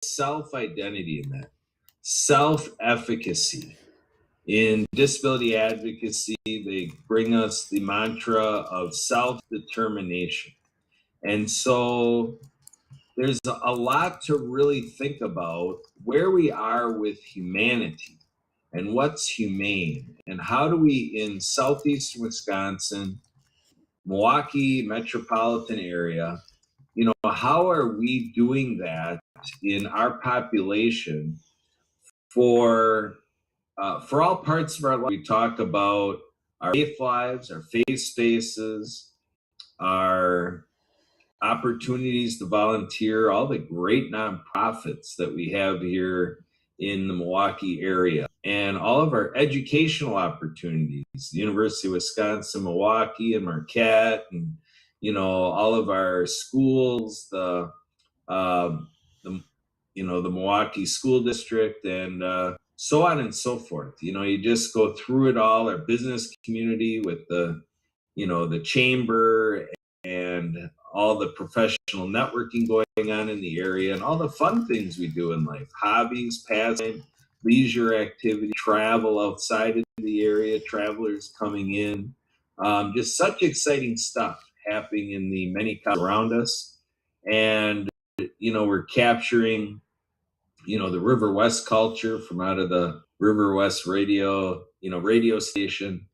self-identity in that, self-efficacy. In disability advocacy, they bring us the mantra of self-determination. And so there's a lot to really think about where we are with humanity and what's humane, and how do we in southeastern Wisconsin, Milwaukee metropolitan area, how are we doing that in our population for all parts of our life? We talk about our faith lives, our faith spaces, our opportunities to volunteer, all the great nonprofits that we have here in the Milwaukee area, and all of our educational opportunities, the University of Wisconsin, Milwaukee and Marquette, and all of our schools, the Milwaukee School District, and so on and so forth. You just go through it all. Our business community with the chamber and all the professional networking going on in the area, and all the fun things we do in life, hobbies, pastime, leisure activity, travel outside of the area, travelers coming in, just such exciting stuff happening in the many colleges around us. And we're capturing the River West culture from out of the River West radio station.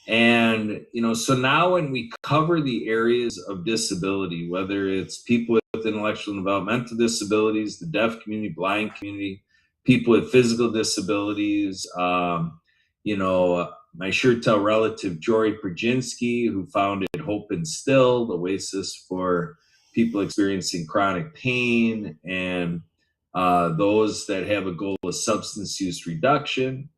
And, so now when we cover the areas of disability, whether it's people with intellectual and developmental disabilities, the deaf community, blind community, people with physical disabilities, my Schertel relative, Jory Perjinsky, who founded Hope Instilled, Oasis for people experiencing chronic pain, and those that have a goal of substance use reduction,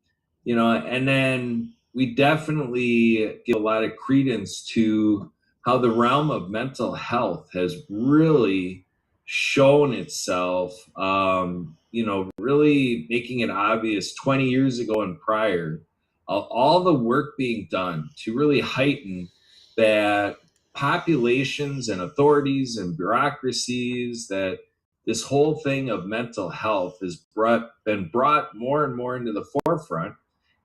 and then we definitely give a lot of credence to how the realm of mental health has really shown itself, really making it obvious 20 years ago and prior, all the work being done to really heighten that populations and authorities and bureaucracies, that this whole thing of mental health has been brought more and more into the forefront.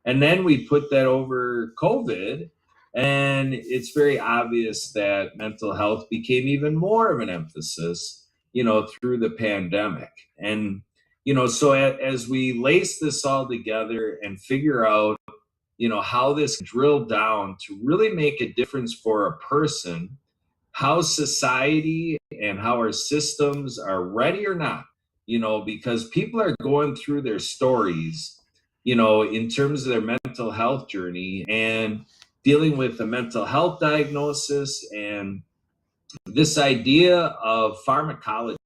And then we put that over COVID, and it's very obvious that mental health became even more of an emphasis, through the pandemic. And, so as we lace this all together and figure out, how this drilled down to really make a difference for a person, how society and how our systems are ready or not, because people are going through their stories, in terms of their mental health journey and dealing with a mental health diagnosis, and this idea of pharmacology,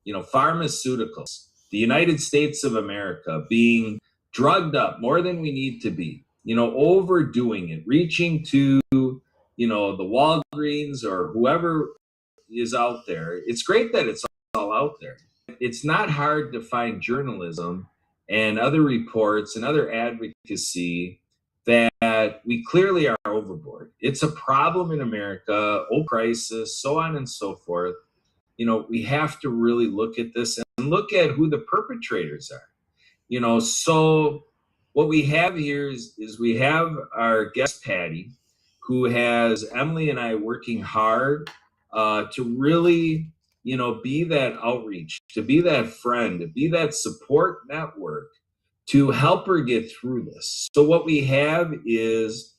pharmaceuticals, the United States of America being drugged up more than we need to be, overdoing it, reaching to, the Walgreens or whoever is out there. It's great that it's all out there. It's not hard to find journalism and other reports and other advocacy that we clearly are overboard. It's a problem in America, crisis, so on and so forth. We have to really look at this and look at who the perpetrators are. So what we have here is we have our guest Patty, who has Emily and I working hard to really be that outreach, to be that friend, to be that support network, to help her get through this. So what we have is,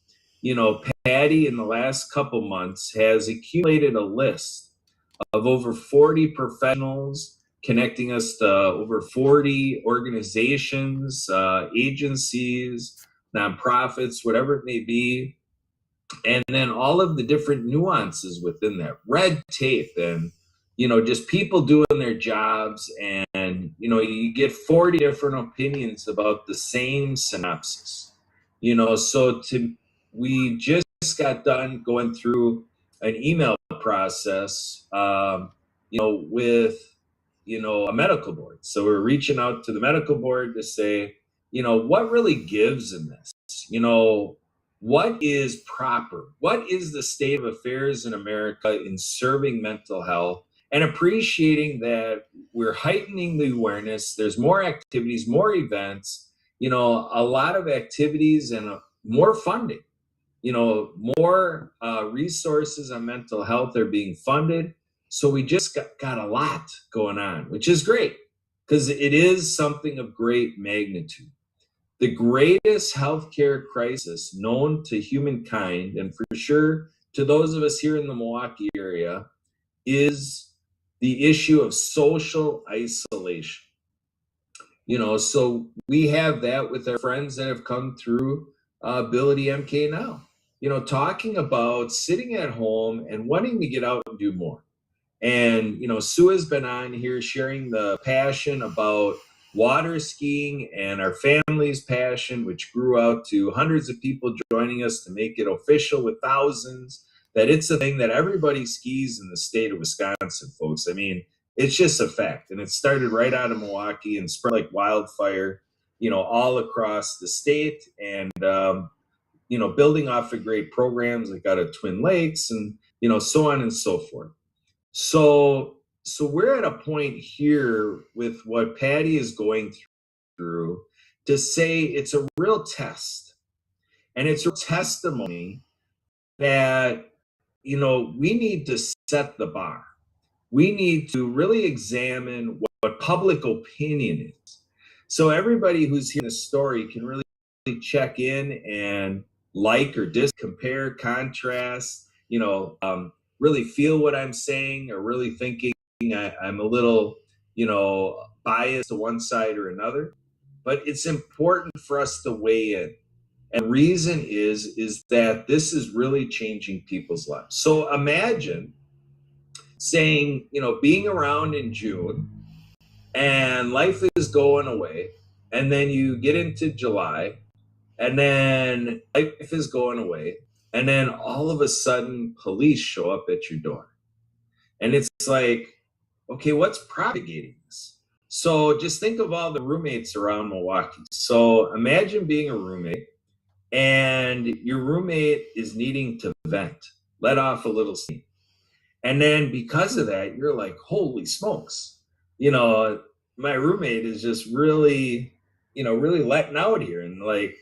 Patty in the last couple months has accumulated a list of over 40 professionals, connecting us to over 40 organizations, agencies, nonprofits, whatever it may be. And then all of the different nuances within that, red tape, and just people doing their jobs, and you get 40 different opinions about the same synopsis. So we just got done going through an email process, with a medical board. So we're reaching out to the medical board to say, what really gives in this? What is proper? What is the state of affairs in America in serving mental health? and appreciating that we're heightening the awareness. There's more activities, more events, a lot of activities and more funding, more resources on mental health are being funded. So we just got a lot going on, which is great because it is something of great magnitude. The greatest healthcare crisis known to humankind, and for sure to those of us here in the Milwaukee area, is the issue of social isolation. So we have that with our friends that have come through AbilityMKE Now, talking about sitting at home and wanting to get out and do more. And, Sue has been on here sharing the passion about water skiing and our family's passion, which grew out to hundreds of people joining us to make it official with thousands, that it's a thing that everybody skis in the state of Wisconsin, folks. I mean, it's just a fact. And it started right out of Milwaukee and spread like wildfire, all across the state. And, building off of great programs like out of Twin Lakes and, so on and so forth. So we're at a point here with what Patty is going through to say it's a real test, and it's a testimony that, we need to set the bar. We need to really examine what public opinion is. So everybody who's hearing this story can really check in and like or compare, contrast, really feel what I'm saying, or really thinking I'm a little, biased to one side or another. But it's important for us to weigh in. And the reason is that this is really changing people's lives. So imagine saying, being around in June and life is going away, and then you get into July, and then life is going away, and then all of a sudden police show up at your door. And it's like, okay, what's propagating this? So just think of all the roommates around Milwaukee. So imagine being a roommate and your roommate is needing to vent, let off a little steam. And then because of that, you're like, holy smokes, my roommate is just really, really letting out here. And like,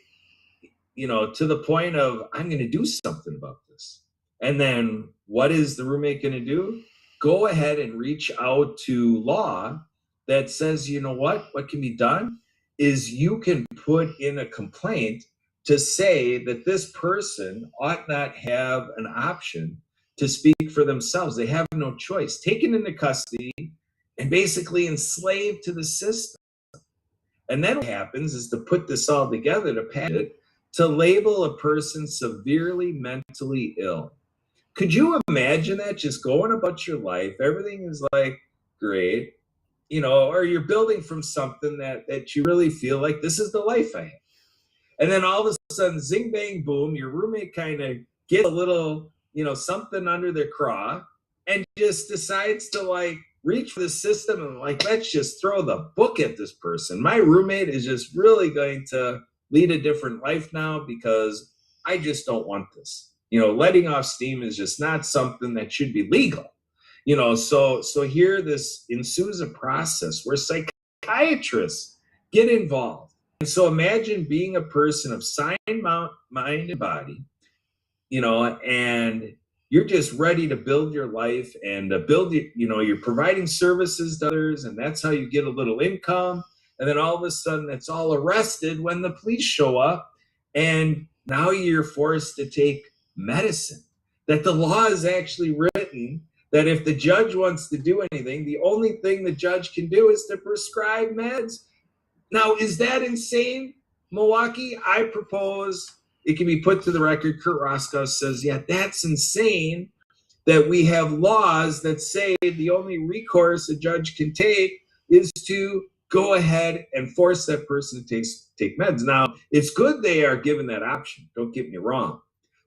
to the point of, I'm going to do something about this. And then what is the roommate going to do? Go ahead and reach out to law that says, what can be done is you can put in a complaint to say that this person ought not have an option to speak for themselves. They have no choice, taken into custody and basically enslaved to the system. And then what happens is to put this all together, to pass it, to label a person severely mentally ill. Could you imagine that, just going about your life? Everything is like great, or you're building from something that you really feel like this is the life I have. And then all of a sudden, zing, bang, boom, your roommate kind of gets a little, something under their craw and just decides to like reach for the system and like, let's just throw the book at this person. My roommate is just really going to lead a different life now because I just don't want this. Letting off steam is just not something that should be legal. So here this ensues a process where psychiatrists get involved. And so imagine being a person of sound mind and body, and you're just ready to build your life and you're providing services to others, and that's how you get a little income. And then all of a sudden it's all arrested when the police show up, and now you're forced to take medicine that the law is actually written that if the judge wants to do anything, the only thing the judge can do is to prescribe meds. Now, is that insane, Milwaukee? I propose it can be put to the record. Kurt Roscoe says, yeah, that's insane that we have laws that say the only recourse a judge can take is to go ahead and force that person to take meds. Now, it's good they are given that option. Don't get me wrong.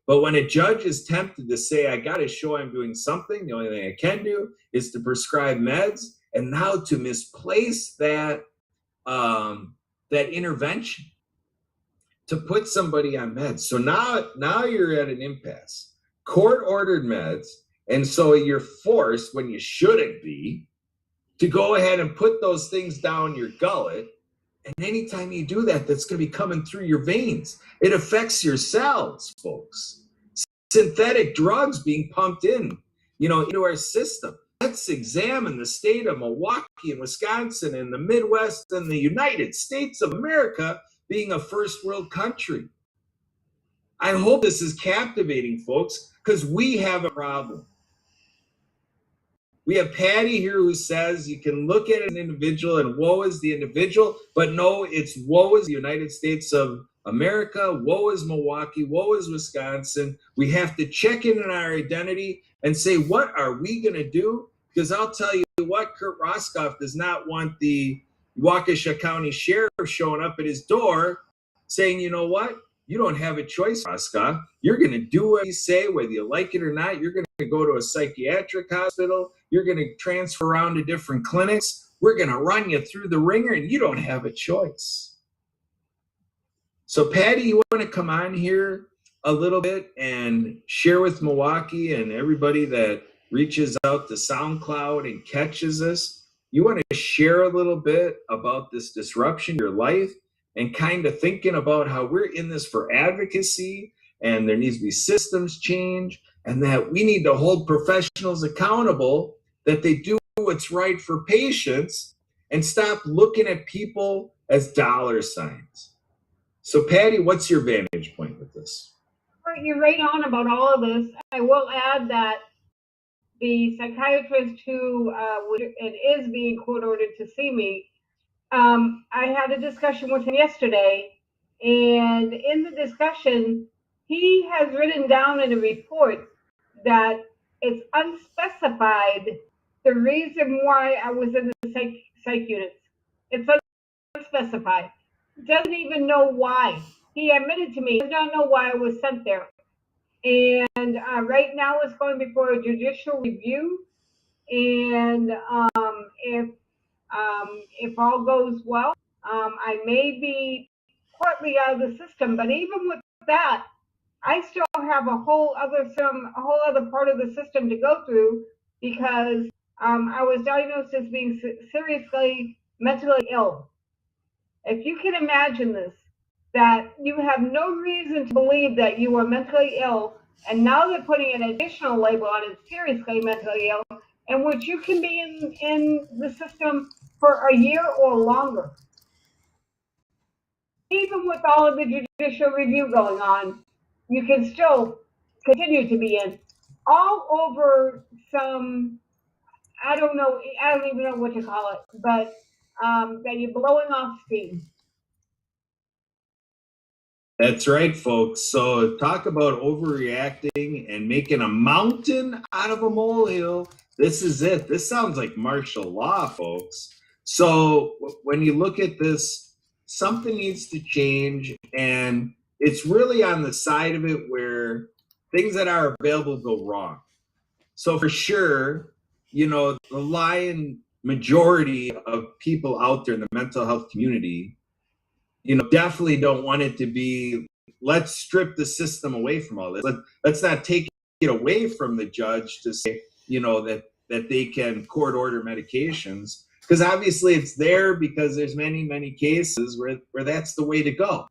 But when a judge is tempted to say, I got to show I'm doing something, the only thing I can do is to prescribe meds, and now to misplace that intervention to put somebody on meds. So now you're at an impasse. Court ordered meds. And so you're forced, when you shouldn't be, to go ahead and put those things down your gullet. And anytime you do that, that's going to be coming through your veins. It affects your cells, folks. Synthetic drugs being pumped in, into our system. Let's examine the state of Milwaukee and Wisconsin and the Midwest and the United States of America being a first world country. I hope this is captivating, folks, because we have a problem. We have Patty here who says you can look at an individual and woe is the individual, but no, it's woe is the United States of America, woe is Milwaukee, woe is Wisconsin. We have to check in on our identity and say, what are we going to do? Because I'll tell you what, Kurt Roscoff does not want the Waukesha County Sheriff showing up at his door saying, you know what? You don't have a choice, Roscoff. You're going to do what you say, whether you like it or not. You're going to go to a psychiatric hospital. You're going to transfer around to different clinics. We're going to run you through the ringer, and you don't have a choice. So, Patty, you want to come on here a little bit and share with Milwaukee and everybody that reaches out to SoundCloud and catches us? You want to share a little bit about this disruption in your life and kind of thinking about how we're in this for advocacy and there needs to be systems change and that we need to hold professionals accountable, that they do what's right for patients and stop looking at people as dollar signs. So, Patty, what's your vantage point with this? You're right on about all of this. I will add that the psychiatrist who is being court-ordered to see me, I had a discussion with him yesterday, and in the discussion, he has written down in a report that it's unspecified the reason why I was in the psych units. It's unspecified. Doesn't even know why. He admitted to me he does not know why I was sent there. And right now it's going before a judicial review. And if all goes well, I may be partly out of the system. But even with that, I still have a whole other part of the system to go through because I was diagnosed as being seriously mentally ill. If you can imagine this, that you have no reason to believe that you are mentally ill, and now they're putting an additional label on it, seriously mentally ill, in which you can be in the system for a year or longer. Even with all of the judicial review going on, you can still continue to be in, all over some, I don't even know what to call it, but that you're blowing off steam. That's right, folks. So talk about overreacting and making a mountain out of a molehill. This is it. This sounds like martial law, folks. So when you look at this, something needs to change. And it's really on the side of it where things that are available go wrong. So for sure, the lion majority of people out there in the mental health community, definitely don't want it to be, let's strip the system away from all this. Let's not take it away from the judge to say, that they can court order medications, because obviously it's there because there's many, many cases where that's the way to go.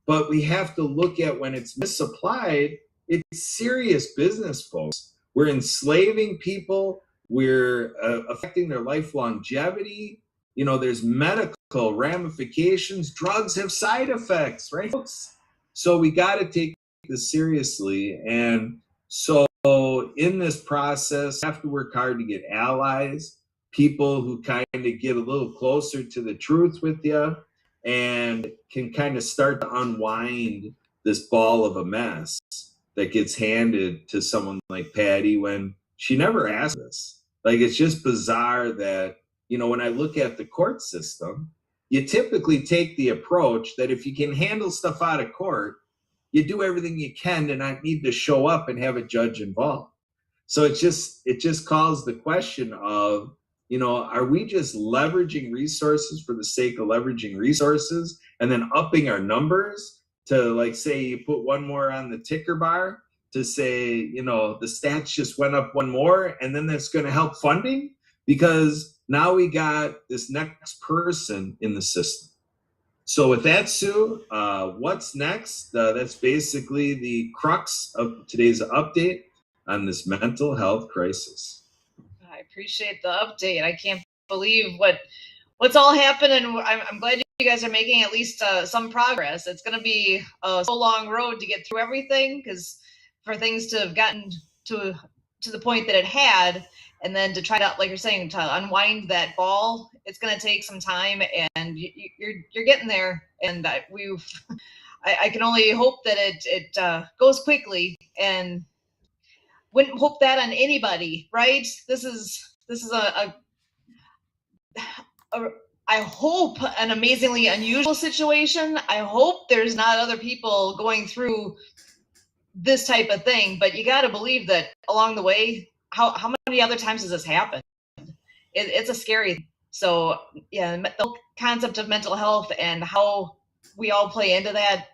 But we have to look at when it's misapplied, it's serious business, folks. We're enslaving people. We're affecting their life longevity. There's medical ramifications. Drugs have side effects, right, folks? So we got to take this seriously. And so in this process, we have to work hard to get allies, people who kind of get a little closer to the truth with you and can kind of start to unwind this ball of a mess that gets handed to someone like Patty when she never asked this. Like, it's just bizarre that, when I look at the court system, you typically take the approach that if you can handle stuff out of court, you do everything you can to not need to show up and have a judge involved. So it just calls the question of, are we just leveraging resources for the sake of leveraging resources and then upping our numbers to, like, say you put one more on the ticker bar to say, you know, the stats just went up one more, and then that's going to help funding, because now we got this next person in the system. So with that, Sue, what's next? That's basically the crux of today's update on this mental health crisis. I appreciate the update. I can't believe what's all happened, and I'm glad you guys are making at least some progress. It's going to be a so long road to get through everything, because for things to have gotten to the point that it had, and then to try to, like you're saying, to unwind that ball, it's going to take some time, and you're getting there. And I can only hope that it goes quickly, and wouldn't hope that on anybody, right? This is I hope an amazingly unusual situation. I hope there's not other people going through this type of thing, but you got to believe that along the way, how many other times has this happened? It's a scary thing. So yeah, the concept of mental health and how we all play into that,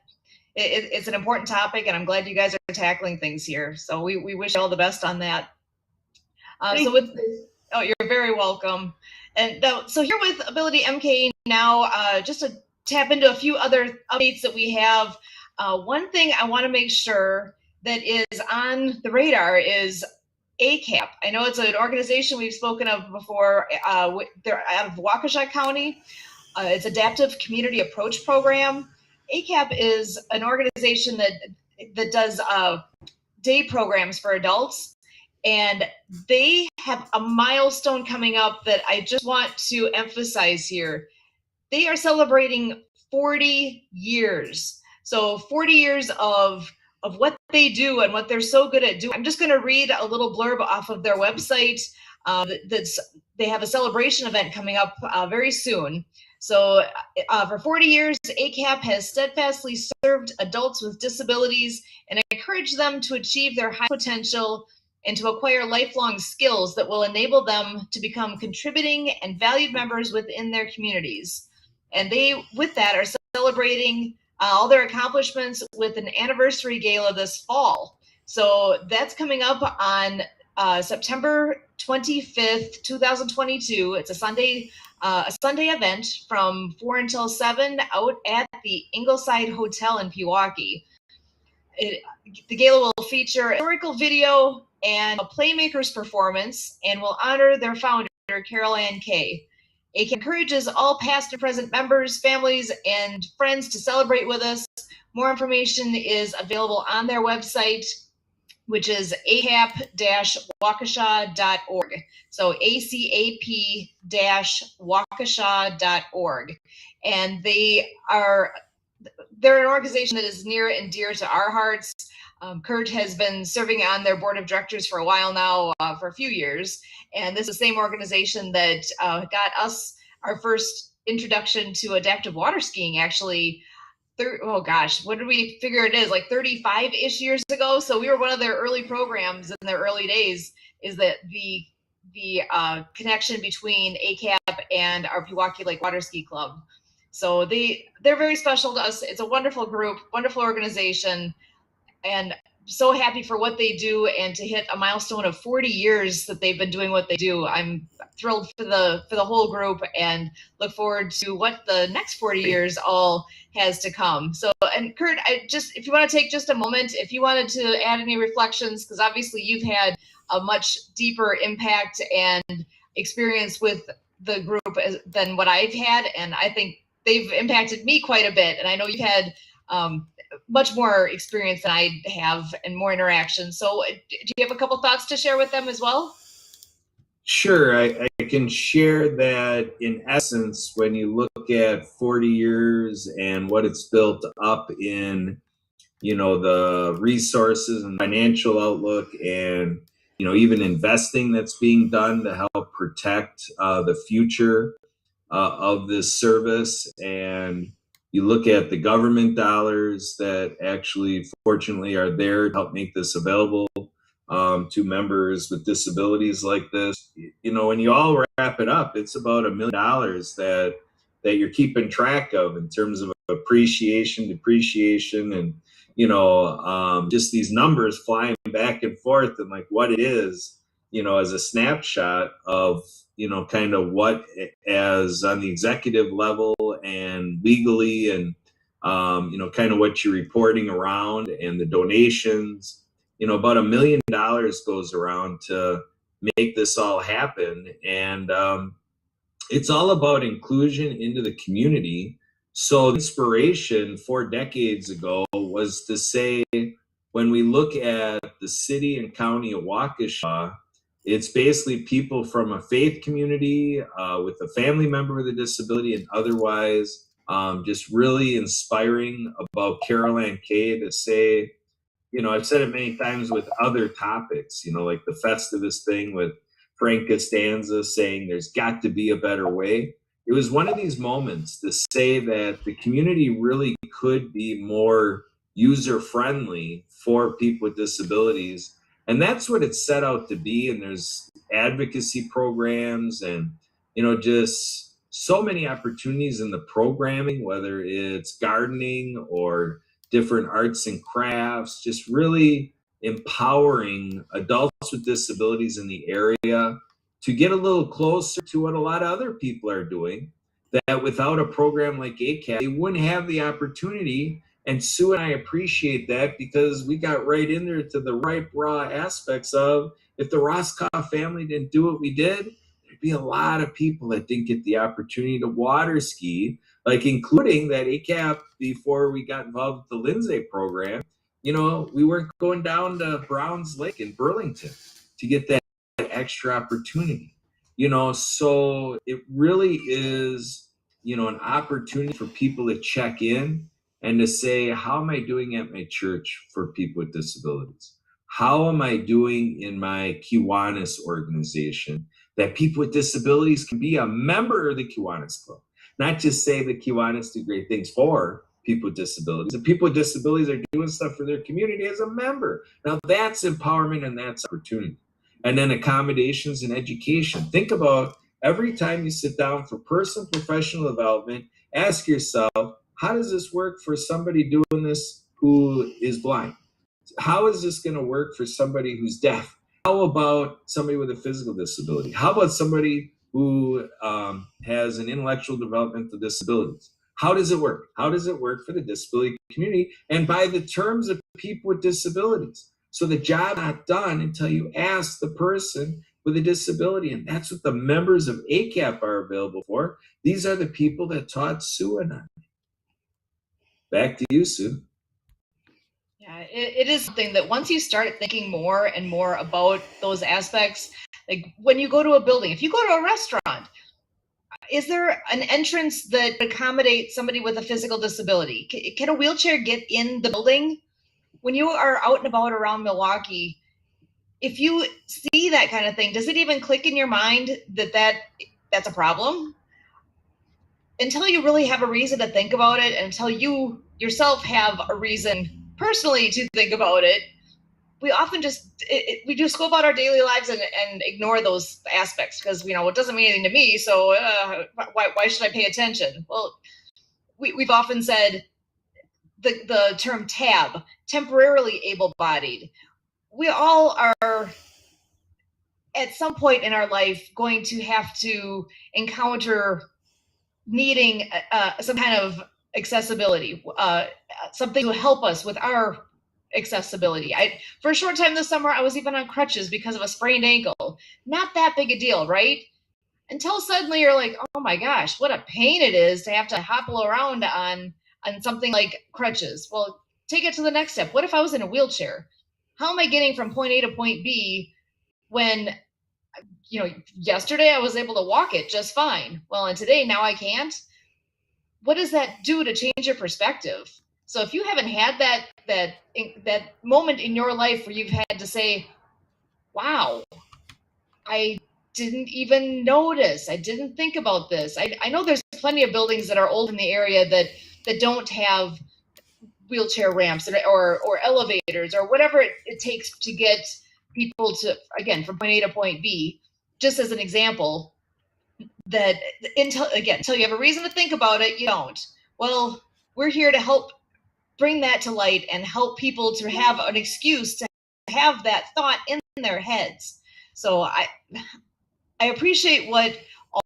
it's an important topic, and I'm glad you guys are tackling things here. So we wish you all the best on that. So with Oh, you're very welcome. And so here with AbilityMKE Now, just to tap into a few other updates that we have. One thing I want to make sure that is on the radar is ACAP. I know it's an organization we've spoken of before. They're out of Waukesha County. It's Adaptive Community Approach Program. ACAP is an organization that does day programs for adults, and they have a milestone coming up that I just want to emphasize here. They are celebrating 40 years. So 40 years of what they do and what they're so good at doing. I'm just going to read a little blurb off of their website. They have a celebration event coming up very soon. So for 40 years, ACAP has steadfastly served adults with disabilities and encouraged them to achieve their high potential and to acquire lifelong skills that will enable them to become contributing and valued members within their communities. And they, with that, are celebrating all their accomplishments with an anniversary gala this fall. So that's coming up on September 25th, 2022. It's a Sunday event from 4 until 7 out at the Ingleside Hotel in Milwaukee. The gala will feature a historical video and a playmakers performance, and will honor their founder, Carol Ann Kay. It encourages all past and present members, families, and friends to celebrate with us. More information is available on their website, which is acap-waukesha.org. So acap-waukesha.org. And they're an organization that is near and dear to our hearts. Kurt has been serving on their board of directors for a while now, for a few years. And this is the same organization that got us our first introduction to adaptive water skiing, actually. Oh gosh, what did we figure it is? Like 35-ish years ago. So we were one of their early programs in their early days. Is that the connection between ACAP and our Milwaukee Lake Water Ski Club? So they're very special to us. It's a wonderful group, wonderful organization, and so happy for what they do, and to hit a milestone of 40 years that they've been doing what they do. I'm thrilled for the whole group, and look forward to what the next 40 years all has to come. So, and Kurt, if you want to take just a moment, if you wanted to add any reflections, because obviously you've had a much deeper impact and experience with the group than what I've had, and I think they've impacted me quite a bit. And I know you've had much more experience than I have and more interaction. So do you have a couple thoughts to share with them as well? Sure, I can share that in essence, when you look at 40 years and what it's built up in, you know, the resources and financial outlook, and, you know, even investing that's being done to help protect the future of this service. And you look at the government dollars that actually, fortunately, are there to help make this available to members with disabilities like this. You know, when you all wrap it up, it's about $1 million that you're keeping track of in terms of appreciation, depreciation, and just these numbers flying back and forth, and like what it is, as a snapshot of kind of what as on the executive level and legally, and kind of what you're reporting around and the donations. About $1 million goes around to make this all happen, and it's all about inclusion into the community. So inspiration 4 decades ago was to say, when we look at the city and county of Waukesha, it's basically people from a faith community with a family member with a disability, and otherwise just really inspiring about Carol Ann Kay to say, I've said it many times with other topics, like the Festivus thing with Frank Costanza saying there's got to be a better way. It was one of these moments to say that the community really could be more user friendly for people with disabilities. And that's what it's set out to be. And there's advocacy programs and, just so many opportunities in the programming, whether it's gardening or different arts and crafts, just really empowering adults with disabilities in the area to get a little closer to what a lot of other people are doing, that without a program like ACAP, they wouldn't have the opportunity. And Sue and I appreciate that, because we got right in there to the right raw aspects of, if the Roscoff family didn't do what we did, there'd be a lot of people that didn't get the opportunity to water ski, like including that ACAP before we got involved with the Lindsay program. We weren't going down to Browns Lake in Burlington to get that extra opportunity. So it really is, an opportunity for people to check in and to say, how am I doing at my church for people with disabilities? How am I doing in my Kiwanis organization, that people with disabilities can be a member of the Kiwanis Club? Not just say the Kiwanis do great things for people with disabilities. The people with disabilities are doing stuff for their community as a member. Now that's empowerment and that's opportunity. And then accommodations and education. Think about every time you sit down for personal professional development, ask yourself, how does this work for somebody doing this who is blind? How is this going to work for somebody who's deaf? How about somebody with a physical disability? How about somebody who has an intellectual developmental disabilities? How does it work? How does it work for the disability community? And by the terms of people with disabilities. So the job's not done until you ask the person with a disability. And that's what the members of ACAP are available for. These are the people that taught Sue and I. Back to you, Sue. Yeah, it is something that once you start thinking more and more about those aspects, like when you go to a building, if you go to a restaurant, is there an entrance that accommodates somebody with a physical disability? Can a wheelchair get in the building? When you are out and about around Milwaukee, if you see that kind of thing, does it even click in your mind that that's a problem? Until you really have a reason to think about it, and until you yourself have a reason personally to think about it, we often we just go about our daily lives and ignore those aspects because it doesn't mean anything to me. So why should I pay attention? Well, we've often said the term TAB, temporarily able-bodied. We all are at some point in our life going to have to encounter needing some kind of accessibility, something to help us with our accessibility. For a short time this summer, I was even on crutches because of a sprained ankle. Not that big a deal, right? Until suddenly you're like, oh my gosh, what a pain it is to have to hobble around on something like crutches. Well, take it to the next step. What if I was in a wheelchair? How am I getting from point A to point B when, yesterday I was able to walk it just fine. Well, and today now I can't. What does that do to change your perspective? So if you haven't had that moment in your life where you've had to say, wow, I didn't even notice, I didn't think about this. I know there's plenty of buildings that are old in the area that don't have wheelchair ramps or elevators or whatever it takes to get people to, again, from point A to point B. Just as an example, that until you have a reason to think about it, you don't. Well, we're here to help bring that to light and help people to have an excuse to have that thought in their heads. So I appreciate what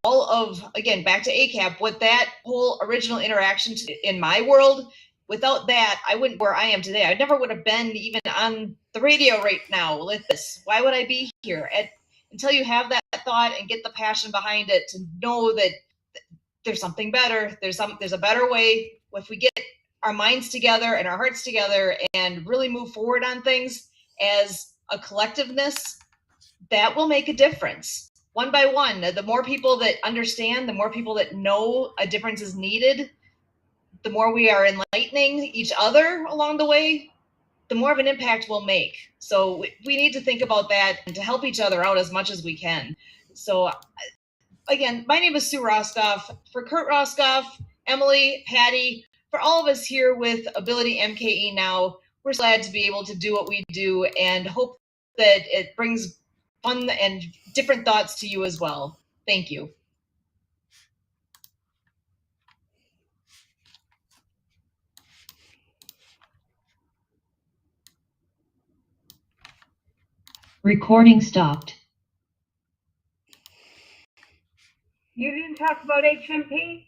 all of, again, back to ACAP, what that whole original interaction in my world, without that, I wouldn't where I am today. I never would have been even on the radio right now with this. Why would I be here? Until you have that thought and get the passion behind it to know that there's something better. There's a better way. If we get our minds together and our hearts together and really move forward on things as a collectiveness, that will make a difference. One by one, the more people that understand, the more people that know a difference is needed, the more we are enlightening each other along the way, the more of an impact we'll make. So we need to think about that and to help each other out as much as we can. So again, my name is Sue Roskoff. For Kurt Roskoff, Emily, Patty, for all of us here with AbilityMKE Now, we're glad to be able to do what we do and hope that it brings fun and different thoughts to you as well. Thank you. Recording stopped. You didn't talk about HMP?